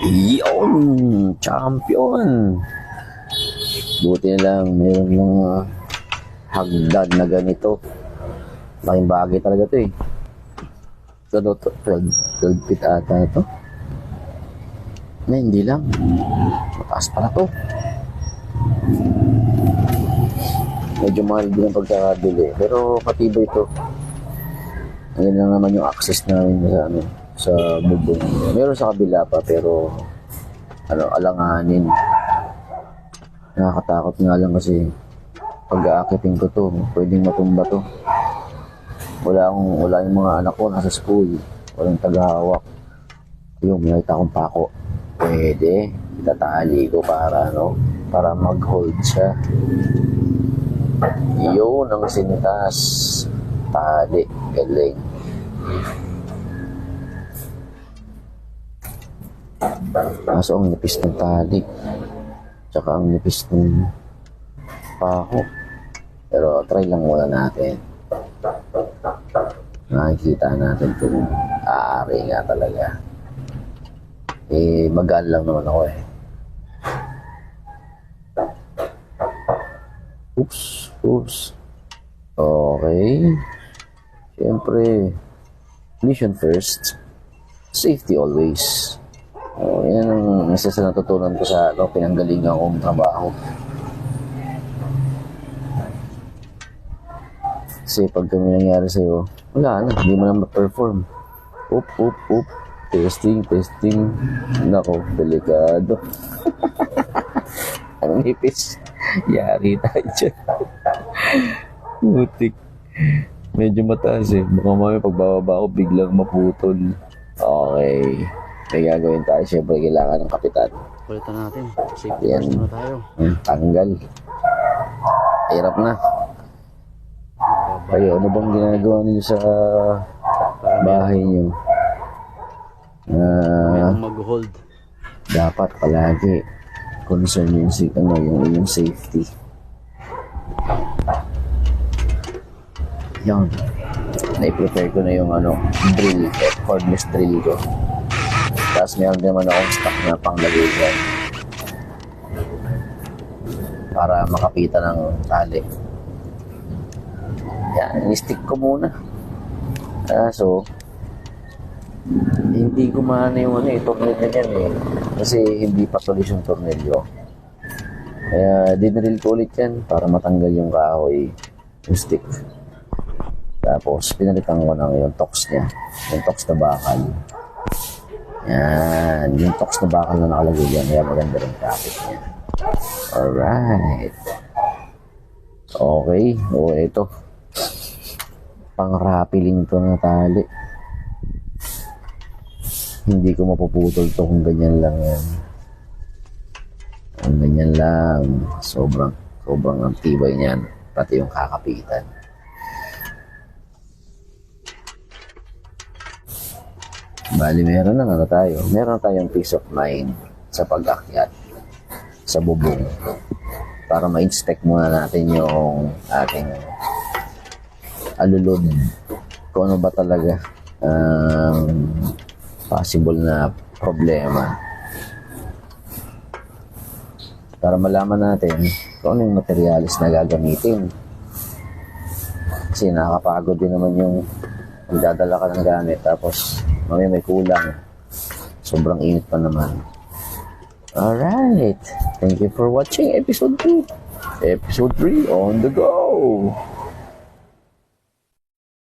Yun! Champion! Buti na lang, mayroon mga hagdan na ganito. Laking bagay talaga to eh. Ano to? 12 feet ata ito. Na, hindi lang. Mataas pala to. Medyo mahal din ang pagkakabili. Pero patibay ito. Ayun lang naman yung access namin sa ano, sa bubong. Meron sa kabila pa pero alanganin. Nakakatakot nga lang kasi pag aakitin ko to, pwedeng matumba to. Wala yung mga anak ko nasa school. Walang tagahawak. Yung may akong pako. Pwede. Itatali ko para mag-hold siya. Yun ang sinitas. Tali. Galing. Kaso ang nipis ng tali. Tsaka ang nipis ng pako. Pero try lang muna natin. Nakikita natin kung aari nga talaga. Magaan lang naman ako eh. Oops. Okay. Siyempre, mission first. Safety always. Yan ang isa sa natutunan ko sa pinanggalingan kong trabaho. Kasi pag kami nangyari sa'yo, wala na, hindi mo na ma-perform. Oop. Testing. Nako, delikado. Ang nipis. Yari tayo dyan. Butik. Medyo mataas eh. Baka mamaya pagbababa ko, biglang maputol. Okay. May gagawin tayo. Siyempre, kailangan ng kapitan. Palitan natin. Safety first na tayo. Tanggal. Hirap na. Kayo, ano bang ginagawa niyo sa bahay niyo? Mayroong mag-hold. Dapat palagi concern yung yung safety. Yan. Na-prepare ko na yung drill, cordless drill ko. Tapos meron naman akong stock na panglagay dyan para makapitan ng tali. Yan, ni-stick ko muna. So, hindi gumana yung tornilyo niyan eh. Kasi hindi pa tulis yung tornilyo. Kaya dinrill ko ulit yan para matanggal yung kahoy, yung stick. Tapos pinalitan ko ng yung tox niya. Yung tox na bakal. Yan, yung tox na bakal na nakalagay yan. Kaya maganda rin traffic niya. Alright. Okay. Ito. Pang-rappelling to na tali. Hindi ko mapuputol to kung ganyan lang yan. Kung ganyan lang. Sobrang ang tibay niyan. Pati yung kakapitan. Bali, meron na tayo. Meron tayong peace of mind sa pag-akyat sa bubong. Para ma-inspect muna natin yung ating alulod. Kung ano ba talaga possible na problema. Para malaman natin kung ano yung materialis na gagamitin. Kasi nakakapagod din naman yung magdadala ka ng gamit tapos mamaya may kulang. Sobrang init pa naman. Alright. Thank you for watching episode 2. Episode 3 on the go.